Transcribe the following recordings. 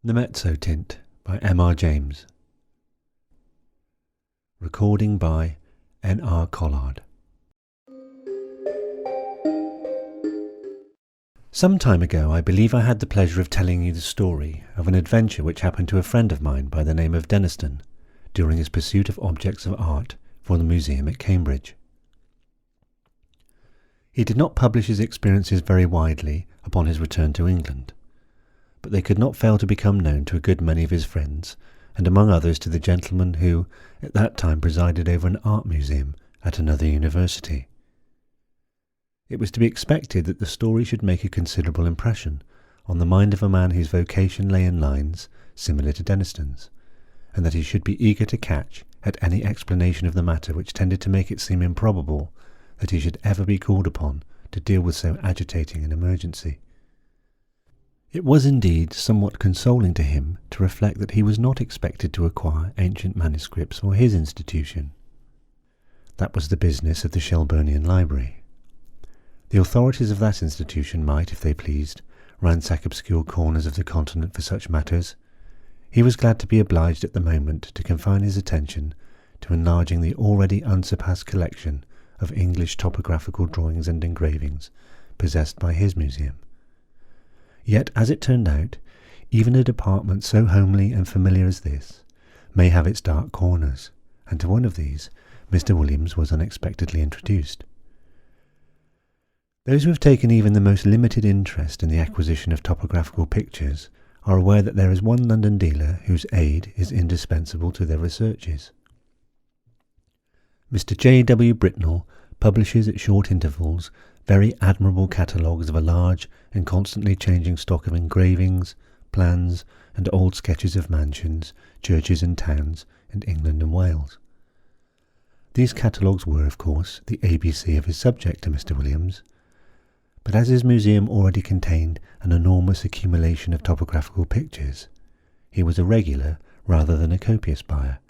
The Mezzotint by M.R. James. Recording by N.R. Collard. Some time ago I believe I had the pleasure of telling you the story of an adventure which happened to a friend of mine by the name of Mezzotint during his pursuit of objects of art for the museum at Cambridge. He did not publish his experiences very widely upon his return to England, but they could not fail to become known to a good many of his friends, and among others to the gentleman who at that time presided over an art museum at another university. It was to be expected that the story should make a considerable impression on the mind of a man whose vocation lay in lines similar to Denniston's, and that he should be eager to catch at any explanation of the matter which tended to make it seem improbable that he should ever be called upon to deal with so agitating an emergency. It was indeed somewhat consoling to him to reflect that he was not expected to acquire ancient manuscripts for his institution. That was the business of the Shelburnian Library. The authorities of that institution might, if they pleased, ransack obscure corners of the continent for such matters. He was glad to be obliged at the moment to confine his attention to enlarging the already unsurpassed collection of English topographical drawings and engravings possessed by his museum. Yet, as it turned out, even a department so homely and familiar as this may have its dark corners, and to one of these Mr. Williams was unexpectedly introduced. Those who have taken even the most limited interest in the acquisition of topographical pictures are aware that there is one London dealer whose aid is indispensable to their researches. Mr. J.W. Britnell publishes at short intervals very admirable catalogues of a large and constantly changing stock of engravings, plans, and old sketches of mansions, churches and towns in England and Wales. These catalogues were, of course, the ABC of his subject to Mr. Williams, but as his museum already contained an enormous accumulation of topographical pictures, he was a regular rather than a copious buyer,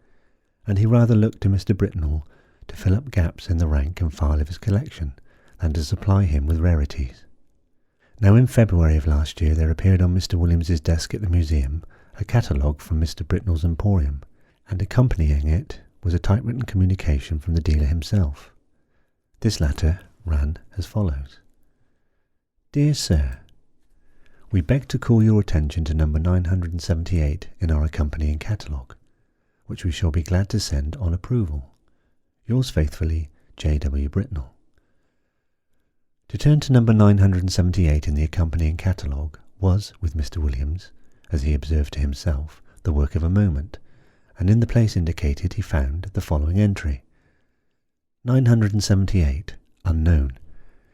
and he rather looked to Mr. Britnell to fill up gaps in the rank and file of his collection than to supply him with rarities. Now in February of last year there appeared on Mr. Williams's desk at the museum a catalogue from Mr. Britnell's emporium, and accompanying it was a typewritten communication from the dealer himself. This latter ran as follows. Dear Sir, we beg to call your attention to number 978 in our accompanying catalogue, which we shall be glad to send on approval. Yours faithfully, J.W. Britnell. To turn to number 978 in the accompanying catalogue was, with Mr. Williams, as he observed to himself, the work of a moment, and in the place indicated he found the following entry. 978, unknown,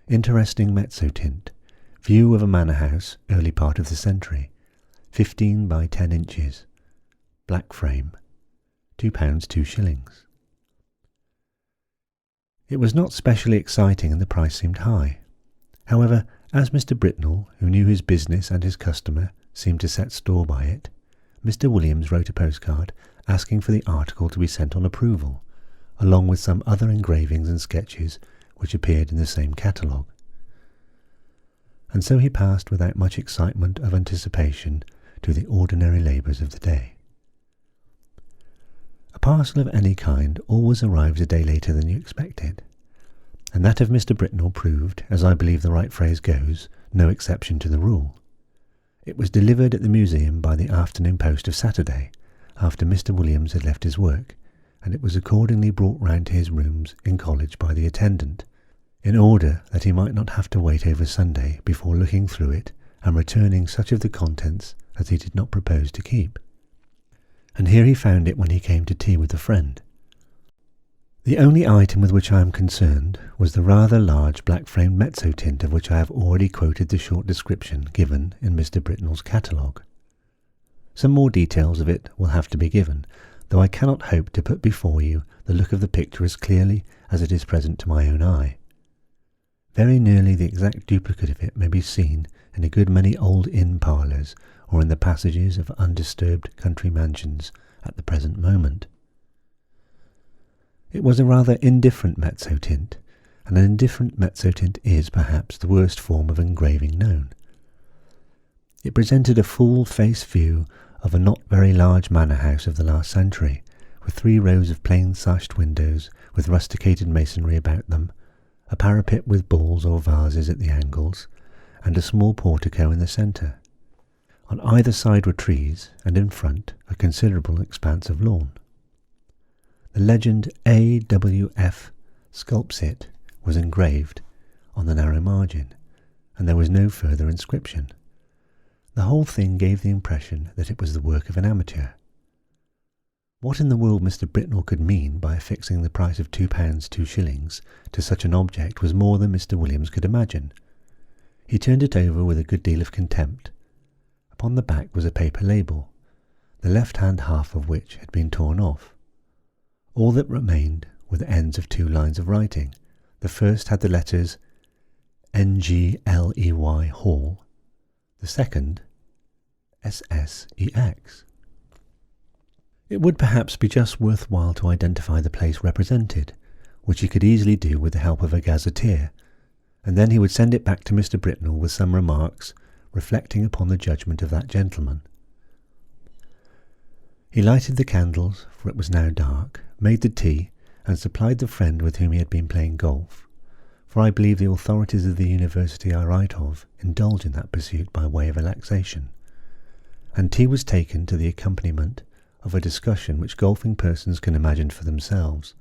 interesting Mezzotint, view of a manor house, early part of the century, 15 by 10 inches, black frame, £2 2s. It was not specially exciting and the price seemed high. However, as Mr. Britnell, who knew his business and his customer, seemed to set store by it, Mr. Williams wrote a postcard asking for the article to be sent on approval, along with some other engravings and sketches which appeared in the same catalogue. And so he passed without much excitement of anticipation to the ordinary labours of the day. A parcel of any kind always arrives a day later than you expected, and that of Mr. Britnell proved, as I believe the right phrase goes, no exception to the rule. It was delivered at the museum by the afternoon post of Saturday, after Mr. Williams had left his work, and it was accordingly brought round to his rooms in college by the attendant, in order that he might not have to wait over Sunday before looking through it and returning such of the contents as he did not propose to keep. And here he found it when he came to tea with a friend. The only item with which I am concerned was the rather large black-framed Mezzotint of which I have already quoted the short description given in Mr. Britnell's catalogue. Some more details of it will have to be given, though I cannot hope to put before you the look of the picture as clearly as it is present to my own eye. Very nearly the exact duplicate of it may be seen in a good many old inn parlours or in the passages of undisturbed country mansions at the present moment. It was a rather indifferent Mezzotint, and an indifferent Mezzotint is, perhaps, the worst form of engraving known. It presented a full face view of a not very large manor house of the last century, with 3 rows of plain-sashed windows with rusticated masonry about them, a parapet with balls or vases at the angles, and a small portico in the centre. On either side were trees, and in front a considerable expanse of lawn. The legend AWF Sculpsit was engraved on the narrow margin, and there was no further inscription. The whole thing gave the impression that it was the work of an amateur. What in the world Mr. Britnell could mean by affixing the price of £2 2s to such an object was more than Mr. Williams could imagine. He turned it over with a good deal of contempt. Upon the back was a paper label, the left-hand half of which had been torn off. All that remained were the ends of 2 lines of writing. The first had the letters NGLEY Hall, the second SSEX. It would perhaps be just worthwhile to identify the place represented, which he could easily do with the help of a gazetteer, and then he would send it back to Mr. Britnell with some remarks reflecting upon the judgment of that gentleman. He lighted the candles, for it was now dark, made the tea, and supplied the friend with whom he had been playing golf, for I believe the authorities of the university I write of indulge in that pursuit by way of relaxation, and tea was taken to the accompaniment of a discussion which golfing persons can imagine for themselves,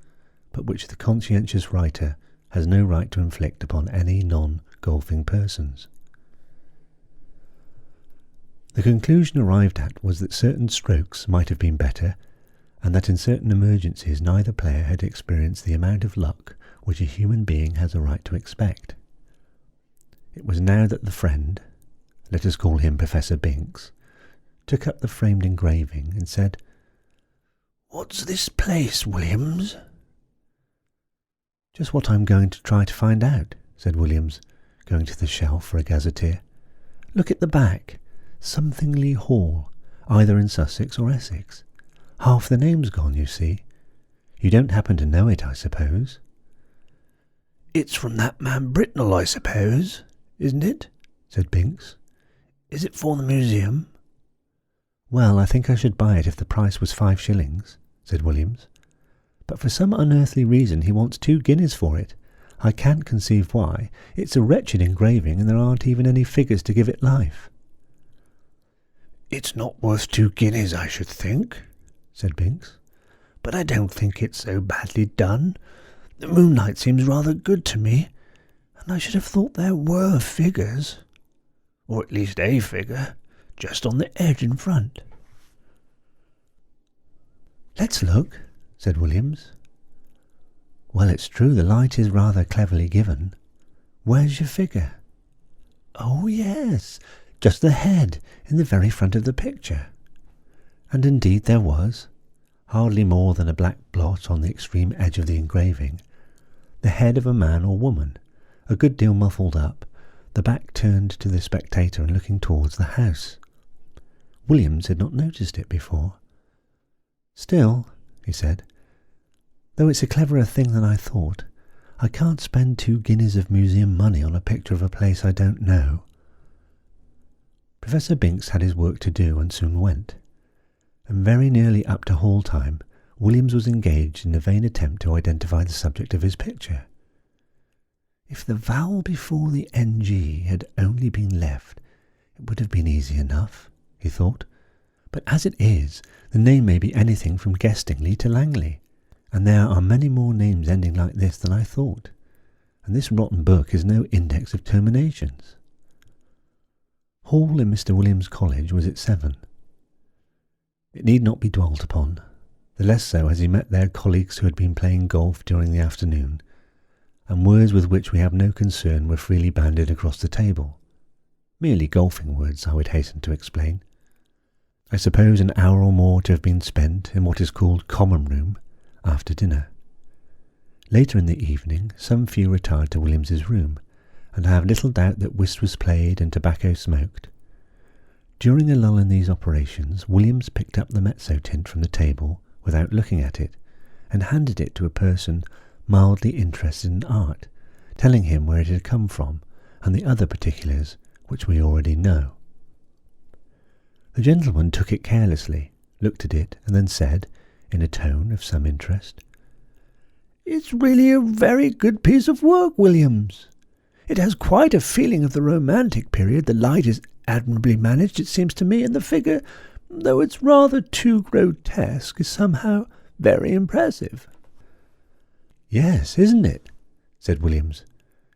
but which the conscientious writer has no right to inflict upon any non-golfing persons. The conclusion arrived at was that certain strokes might have been better, and that in certain emergencies neither player had experienced the amount of luck which a human being has a right to expect. It was now that the friend, let us call him Professor Binks, took up the framed engraving and said, "What's this place, Williams?" "Just what I'm going to try to find out," said Williams, going to the shelf for a gazetteer. "Look at the back. Somethingly Hall, either in Sussex or Essex. Half the name's gone, you see. You don't happen to know it, I suppose?" "It's from that man Britnell, I suppose, isn't it?" said Binks. "Is it for the museum?" "Well, I think I should buy it if the price was 5 shillings," said Williams. "But for some unearthly reason he wants 2 guineas for it. I can't conceive why. It's a wretched engraving, and there aren't even any figures to give it life." "It's not worth 2 guineas, I should think," said Binks. "But I don't think it's so badly done. The moonlight seems rather good to me, and I should have thought there were figures, or at least a figure, just on the edge in front." "Let's look," said Williams. "Well, it's true the light is rather cleverly given. Where's your figure?" "Oh, yes, just the head in the very front of the picture." And indeed there was, hardly more than a black blot on the extreme edge of the engraving, the head of a man or woman, a good deal muffled up, the back turned to the spectator and looking towards the house. Williams had not noticed it before. "Still," he said, "though it's a cleverer thing than I thought, I can't spend 2 guineas of museum money on a picture of a place I don't know." Professor Binks had his work to do and soon went, and very nearly up to hall time Williams was engaged in a vain attempt to identify the subject of his picture. If the vowel before the NG had only been left, it would have been easy enough, he thought, but as it is, the name may be anything from Guestingley to Langley, and there are many more names ending like this than I thought, and this rotten book is no index of terminations. Hall in Mr. Williams' College was at 7. It need not be dwelt upon, the less so as he met there colleagues who had been playing golf during the afternoon, and words with which we have no concern were freely bandied across the table. Merely golfing words, I would hasten to explain. I suppose an hour or more to have been spent in what is called common room after dinner. Later in the evening some few retired to Williams's room, and I have little doubt that whist was played and tobacco smoked. During a lull in these operations, Williams picked up the Mezzotint from the table without looking at it, and handed it to a person mildly interested in art, telling him where it had come from, and the other particulars which we already know. The gentleman took it carelessly, looked at it, and then said, in a tone of some interest, "It's really a very good piece of work, Williams. It has quite a feeling of the romantic period. The light is admirably managed, it seems to me, and the figure, though it's rather too grotesque, is somehow very impressive." "Yes, isn't it?" said Williams,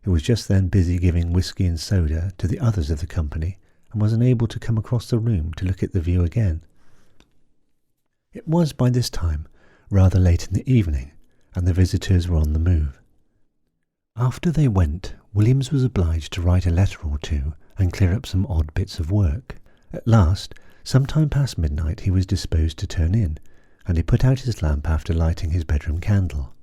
who was just then busy giving whisky and soda to the others of the company, and was unable to come across the room to look at the view again. It was by this time rather late in the evening, and the visitors were on the move. After they went, Williams was obliged to write a letter or two and clear up some odd bits of work. At last, some time past midnight, he was disposed to turn in, and he put out his lamp after lighting his bedroom candle.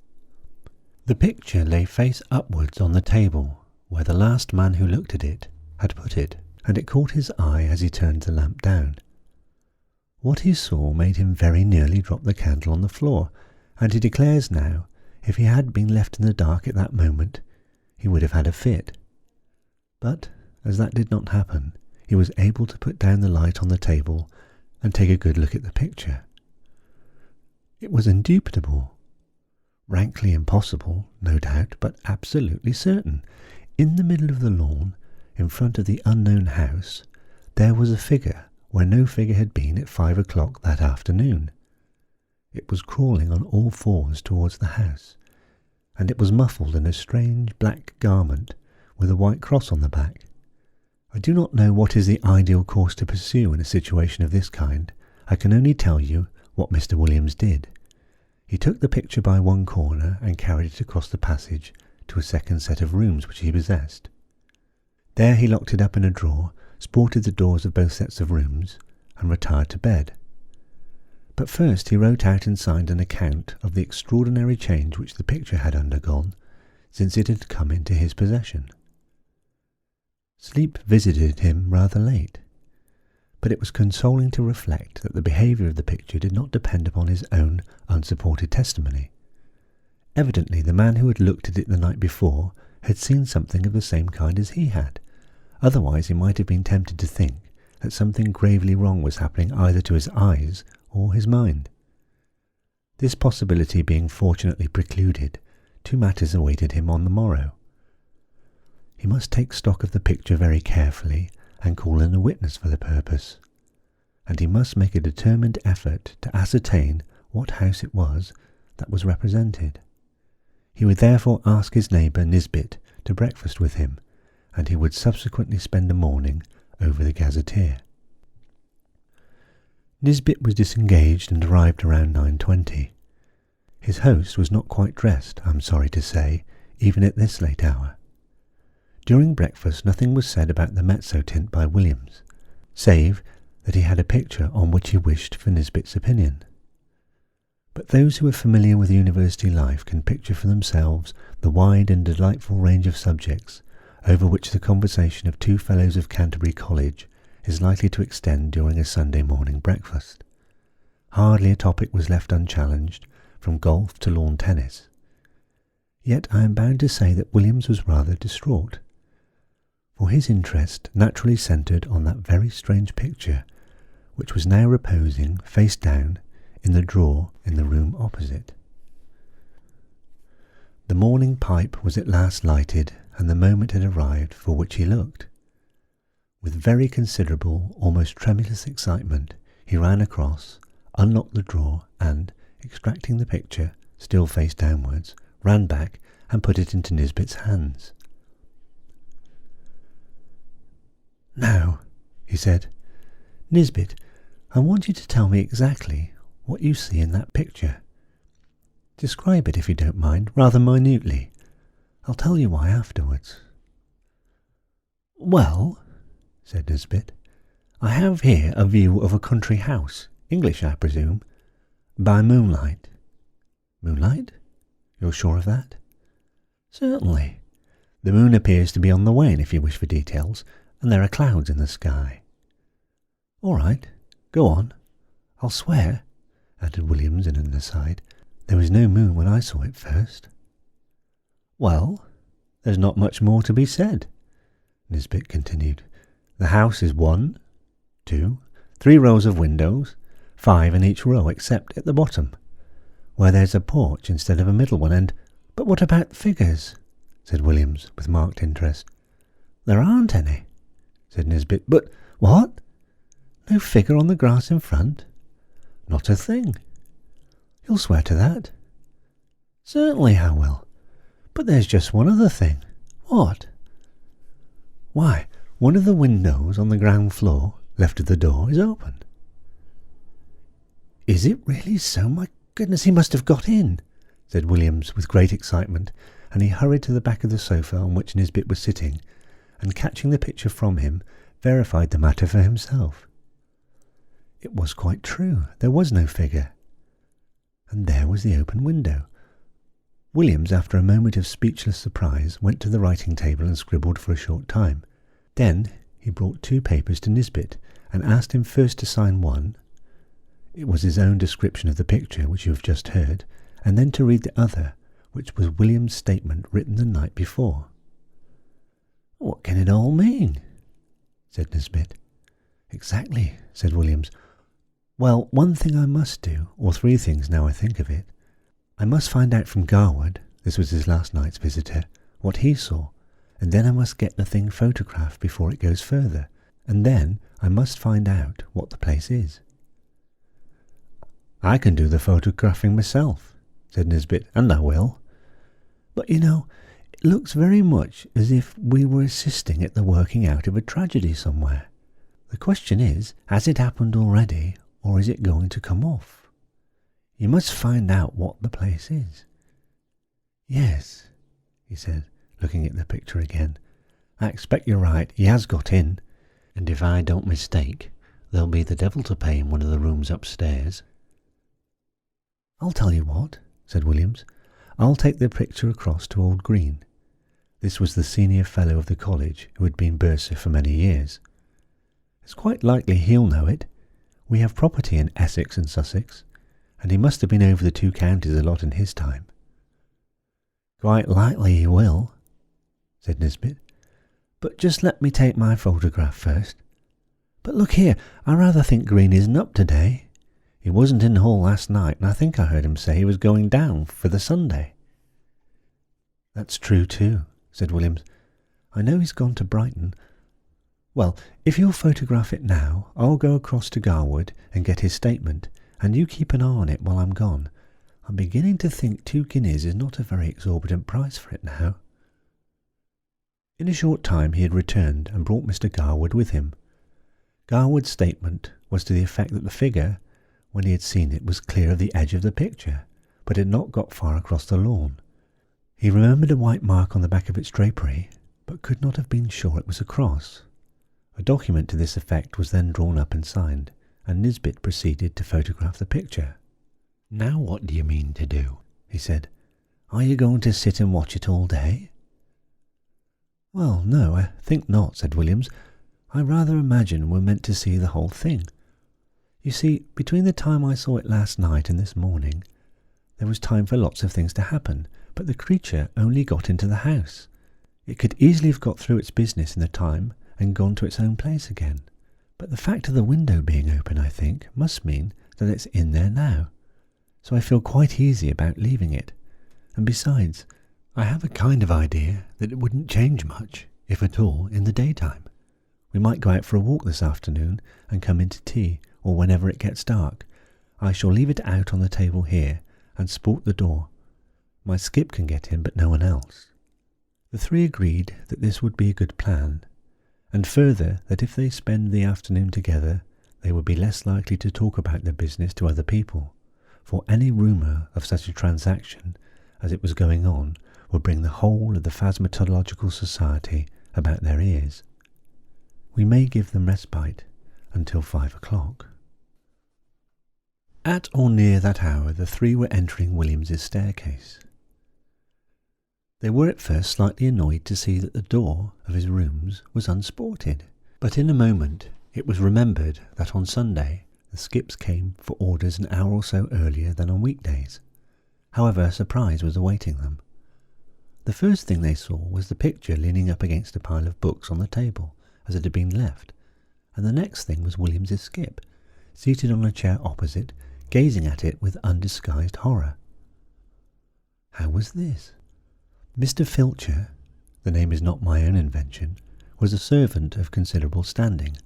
The picture lay face upwards on the table, where the last man who looked at it had put it, and it caught his eye as he turned the lamp down. What he saw made him very nearly drop the candle on the floor, and he declares now, if he had been left in the dark at that moment, he would have had a fit. But, as that did not happen, he was able to put down the light on the table and take a good look at the picture. It was indubitable. Rankly impossible, no doubt, but absolutely certain. In the middle of the lawn, in front of the unknown house, there was a figure where no figure had been at 5 o'clock that afternoon. It was crawling on all fours towards the house, and it was muffled in a strange black garment with a white cross on the back. I do not know what is the ideal course to pursue in a situation of this kind. I can only tell you what Mr. Williams did. He took the picture by one corner and carried it across the passage to a second set of rooms which he possessed. There he locked it up in a drawer, sported the doors of both sets of rooms, and retired to bed. But first he wrote out and signed an account of the extraordinary change which the picture had undergone since it had come into his possession. Sleep visited him rather late, but it was consoling to reflect that the behaviour of the picture did not depend upon his own unsupported testimony. Evidently the man who had looked at it the night before had seen something of the same kind as he had. Otherwise he might have been tempted to think that something gravely wrong was happening either to his eyes or his mind. This possibility being fortunately precluded, two matters awaited him on the morrow. He must take stock of the picture very carefully and call in a witness for the purpose, and he must make a determined effort to ascertain what house it was that was represented. He would therefore ask his neighbour Nisbet to breakfast with him, and he would subsequently spend the morning over the gazetteer. Nisbet was disengaged and arrived around 9:20. His host was not quite dressed, I am sorry to say, even at this late hour. During breakfast nothing was said about the Mezzotint by Williams, save that he had a picture on which he wished for Nisbet's opinion. But those who are familiar with university life can picture for themselves the wide and delightful range of subjects over which the conversation of two fellows of Canterbury College is likely to extend during a Sunday morning breakfast. Hardly a topic was left unchallenged, from golf to lawn tennis. Yet I am bound to say that Williams was rather distraught, for his interest naturally centred on that very strange picture which was now reposing face down in the drawer in the room opposite. The morning pipe was at last lighted, and the moment had arrived for which he looked. With very considerable, almost tremulous excitement, he ran across, unlocked the drawer, and, extracting the picture, still face downwards, ran back and put it into Nisbet's hands. "Now," he said, "Nisbet, I want you to tell me exactly what you see in that picture. Describe it, if you don't mind, rather minutely. I'll tell you why afterwards." "Well," said Nisbet, "I have here a view of a country house, English, I presume, by moonlight." "Moonlight? You're sure of that?" "Certainly. The moon appears to be on the wane, if you wish for details, and there are clouds in the sky." "All right, go on. I'll swear," added Williams in an aside, "there was no moon when I saw it first." "Well, there's not much more to be said," Nisbet continued. "The house is 1, 2, 3 rows of windows, 5 in each row except at the bottom, where there's a porch instead of a middle one, and—" "But what about figures?" said Williams, with marked interest. "There aren't any," said Nisbet. "But what? No figure on the grass in front?" "Not a thing." "You'll swear to that?" "Certainly I will. But there's just one other thing." "What?" "Why, one of the windows on the ground floor, left of the door, is open." "Is it really so? My goodness, he must have got in," said Williams with great excitement, and he hurried to the back of the sofa on which Nisbet was sitting, and catching the picture from him, verified the matter for himself. It was quite true. There was no figure. And there was the open window. Williams, after a moment of speechless surprise, went to the writing table and scribbled for a short time. Then he brought 2 papers to Nisbet and asked him first to sign one. It was his own description of the picture, which you have just heard, and then to read the other, which was William's statement written the night before. "What can it all mean?" said Nisbet. "Exactly," said Williams. "Well, one thing I must do, or 3 things now I think of it. I must find out from Garwood," this was his last night's visitor, "what he saw, and then I must get the thing photographed before it goes further, and then I must find out what the place is." "I can do the photographing myself," said Nisbet, "and I will. But, you know, it looks very much as if we were assisting at the working out of a tragedy somewhere. The question is, has it happened already, or is it going to come off? You must find out what the place is." "Yes," he said, looking at the picture again. "I expect you're right. He has got in. And if I don't mistake, there'll be the devil to pay in one of the rooms upstairs." "I'll tell you what," said Williams. "I'll take the picture across to old Green." This was the senior fellow of the college, who had been bursar for many years. "It's quite likely he'll know it. We have property in Essex and Sussex, and he must have been over the 2 counties a lot in his time." "Quite likely he will," said Nisbet. "But just let me take my photograph first. But look here, I rather think Green isn't up today. He wasn't in the hall last night, and I think I heard him say he was going down for the Sunday." "That's true too," said Williams. "I know he's gone to Brighton. Well, if you'll photograph it now, I'll go across to Garwood and get his statement, and you keep an eye on it while I'm gone. I'm beginning to think 2 guineas is not a very exorbitant price for it now." In a short time he had returned and brought Mr. Garwood with him. Garwood's statement was to the effect that the figure, when he had seen it, was clear of the edge of the picture, but had not got far across the lawn. He remembered a white mark on the back of its drapery, but could not have been sure it was a cross. A document to this effect was then drawn up and signed, and Nisbet proceeded to photograph the picture. "Now what do you mean to do?" he said. "Are you going to sit and watch it all day?" "Well, no, I think not," said Williams. "I rather imagine we're meant to see the whole thing. You see, between the time I saw it last night and this morning, there was time for lots of things to happen, but the creature only got into the house. It could easily have got through its business in the time and gone to its own place again. But the fact of the window being open, I think, must mean that it's in there now. So I feel quite easy about leaving it. And besides, I have a kind of idea that it wouldn't change much, if at all, in the daytime. We might go out for a walk this afternoon and come in to tea, or whenever it gets dark. I shall leave it out on the table here and sport the door. My skip can get in, but no one else." The 3 agreed that this would be a good plan, and further that if they spend the afternoon together, they would be less likely to talk about their business to other people, for any rumour of such a transaction as it was going on would bring the whole of the Phasmatological Society about their ears. We may give them respite until 5 o'clock. At or near that hour the 3 were entering Williams's staircase. They were at first slightly annoyed to see that the door of his rooms was unsported, but in a moment it was remembered that on Sunday the skips came for orders an hour or so earlier than on weekdays. However, a surprise was awaiting them. The first thing they saw was the picture leaning up against a pile of books on the table as it had been left, and the next thing was Williams's skip, seated on a chair opposite, gazing at it with undisguised horror. How was this? Mr. Filcher, the name is not my own invention, was a servant of considerable standing,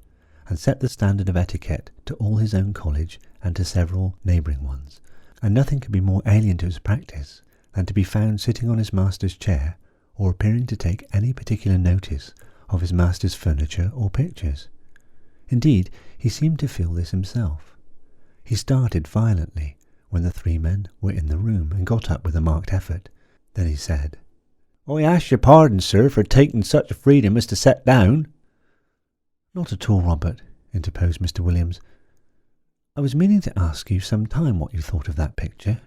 and set the standard of etiquette to all his own college and to several neighbouring ones, and nothing could be more alien to his practice than to be found sitting on his master's chair, or appearing to take any particular notice of his master's furniture or pictures. Indeed, he seemed to feel this himself. He started violently when the three men were in the room, and got up with a marked effort. Then he said, "I ask your pardon, sir, for taking such a freedom as to set down." "Not at all, Robert," interposed Mr. Williams. "I was meaning to ask you some time what you thought of that picture."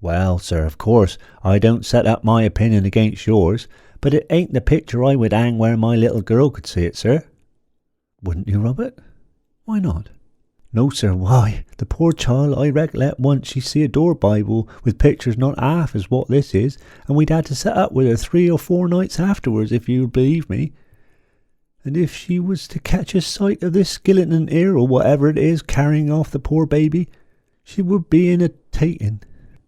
"Well, sir, of course, I don't set up my opinion against yours, but it ain't the picture I would hang where my little girl could see it, sir." "Wouldn't you, Robert? Why not?" "No, sir, why? The poor child, I recollect once she see a door Bible with pictures not half as what this is, and we'd had to set up with her 3 or 4 nights afterwards, if you'd believe me. And if she was to catch a sight of this skeleton here, or whatever it is, carrying off the poor baby, she would be in a taking.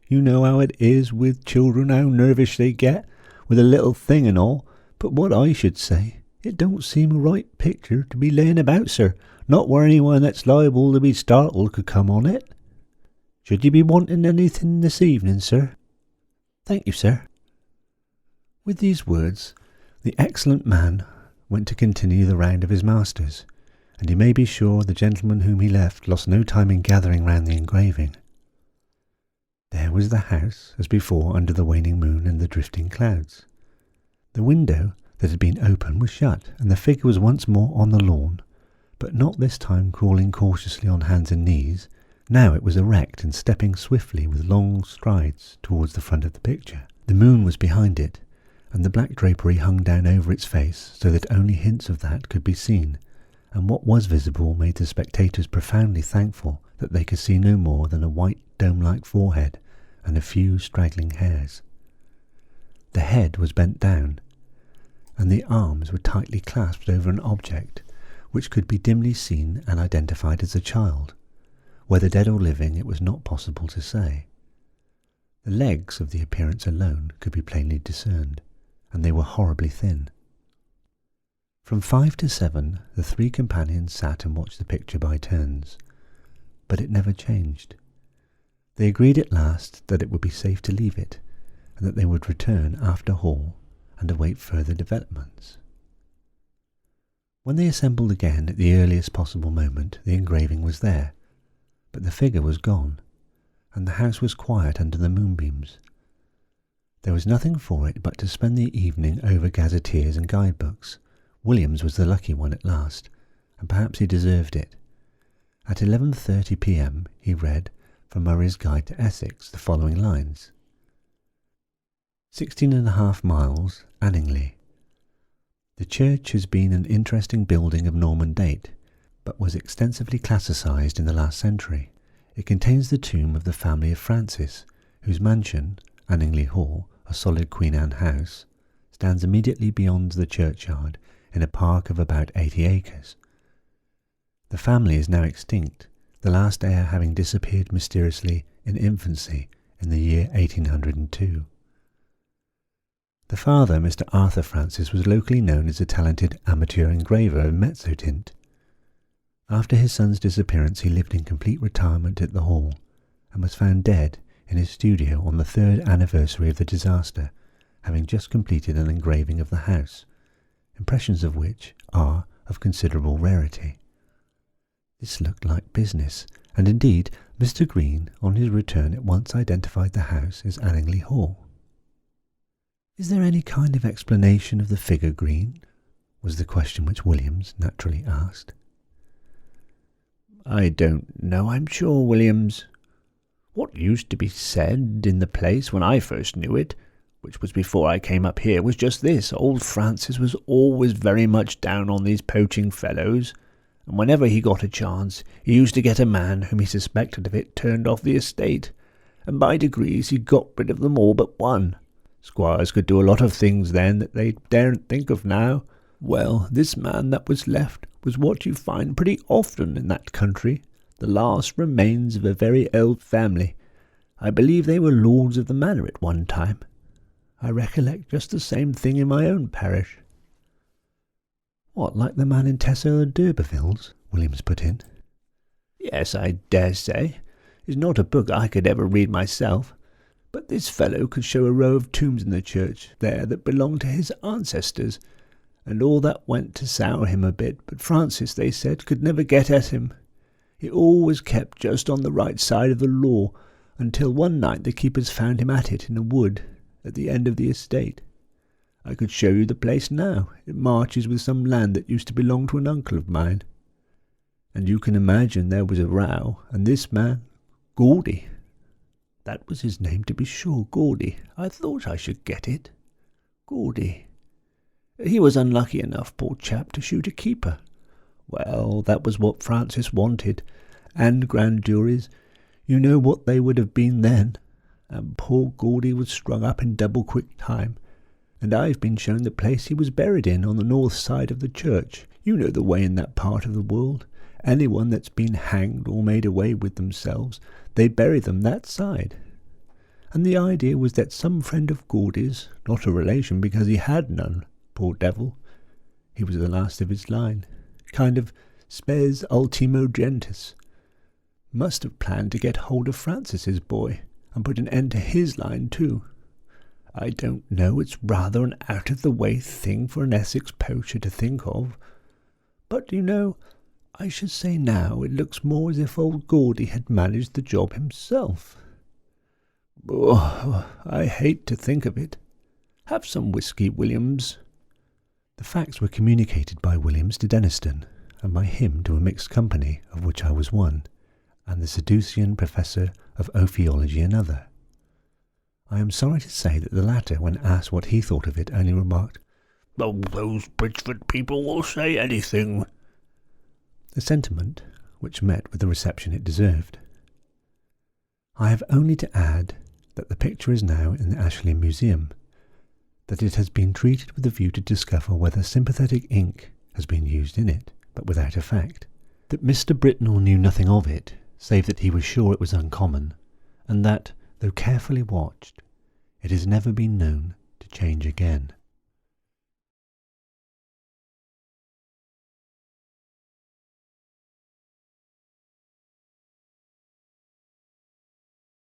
You know how it is with children, how nervous they get, with a little thing and all. But what I should say, it don't seem a right picture to be laying about, sir, not where anyone that's liable to be startled could come on it. Should you be wanting anything this evening, sir?" "Thank you, sir." With these words, the excellent man went to continue the round of his masters, and you may be sure the gentleman whom he left lost no time in gathering round the engraving. There was the house, as before, under the waning moon and the drifting clouds. The window that had been open was shut, and the figure was once more on the lawn, but not this time crawling cautiously on hands and knees. Now it was erect and stepping swiftly with long strides towards the front of the picture. The moon was behind it, and the black drapery hung down over its face, so that only hints of that could be seen, and what was visible made the spectators profoundly thankful that they could see no more than a white dome-like forehead and a few straggling hairs. The head was bent down, and the arms were tightly clasped over an object which could be dimly seen and identified as a child. Whether dead or living, it was not possible to say. The legs of the appearance alone could be plainly discerned, and they were horribly thin. From 5 to 7, the 3 companions sat and watched the picture by turns, but it never changed. They agreed at last that it would be safe to leave it, and that they would return after hall and await further developments. When they assembled again at the earliest possible moment, the engraving was there, but the figure was gone, and the house was quiet under the moonbeams. There was nothing for it but to spend the evening over gazetteers and guidebooks. Williams was the lucky one at last, and perhaps he deserved it. At 11:30 p.m. he read, from Murray's Guide to Essex, the following lines. 16.5 miles, Anningley. The church has been an interesting building of Norman date, but was extensively classicised in the last century. It contains the tomb of the family of Francis, whose mansion, Anningley Hall, a solid Queen Anne house, stands immediately beyond the churchyard in a park of about 80 acres. The family is now extinct, the last heir having disappeared mysteriously in infancy in the year 1802. The father, Mr. Arthur Francis, was locally known as a talented amateur engraver of Mezzotint. After his son's disappearance, he lived in complete retirement at the Hall, and was found dead in his studio on the 3rd anniversary of the disaster, having just completed an engraving of the house, impressions of which are of considerable rarity. This looked like business, and indeed Mr. Green, on his return, at once identified the house as Anningley Hall. "Is there any kind of explanation of the figure, Green?" was the question which Williams naturally asked. "I don't know, I'm sure, Williams. What used to be said in the place when I first knew it, which was before I came up here, was just this: old Francis was always very much down on these poaching fellows, and whenever he got a chance, he used to get a man whom he suspected of it turned off the estate, and by degrees he got rid of them all but one. Squires could do a lot of things then that they daren't think of now. Well, this man that was left was what you find pretty often in that country, the last remains of a very old family. I believe they were lords of the manor at one time. I recollect just the same thing in my own parish." "What, like the man in Tessa d'Urberville's?" Williams put in. "Yes, I dare say. It's not a book I could ever read myself, but this fellow could show a row of tombs in the church there that belonged to his ancestors, and all that went to sour him a bit, but Francis, they said, could never get at him. He always kept just on the right side of the law, until one night the keepers found him at it in a wood at the end of the estate. I could show you the place now. It marches with some land that used to belong to an uncle of mine. And you can imagine there was a row, and this man, Gaudy, that was his name to be sure, Gaudy. I thought I should get it. Gaudy. He was unlucky enough, poor chap, to shoot a keeper. Well, that was what Francis wanted, and grand juries, you know what they would have been then, and poor Gaudy was strung up in double quick time, and I've been shown the place he was buried in on the north side of the church. You know the way in that part of the world. Anyone that's been hanged or made away with themselves, they bury them that side. And the idea was that some friend of Gaudy's, not a relation because he had none, poor devil, he was the last of his line, kind of spes ultimo gentis, must have planned to get hold of Francis's boy and put an end to his line too. I don't know, it's rather an out-of-the-way thing for an Essex poacher to think of, but, you know, I should say now it looks more as if old Gaudy had managed the job himself. Oh, I hate to think of it. Have some whisky, Williams." The facts were communicated by Williams to Denniston, and by him to a mixed company, of which I was one, and the Seducian professor of ophiology another. I am sorry to say that the latter, when asked what he thought of it, only remarked, "Oh, those Bridgeford people will say anything." A sentiment which met with the reception it deserved. I have only to add that the picture is now in the Ashley Museum, that it has been treated with a view to discover whether sympathetic ink has been used in it, but without effect, that Mr. Britnell knew nothing of it, save that he was sure it was uncommon, and that, though carefully watched, it has never been known to change again.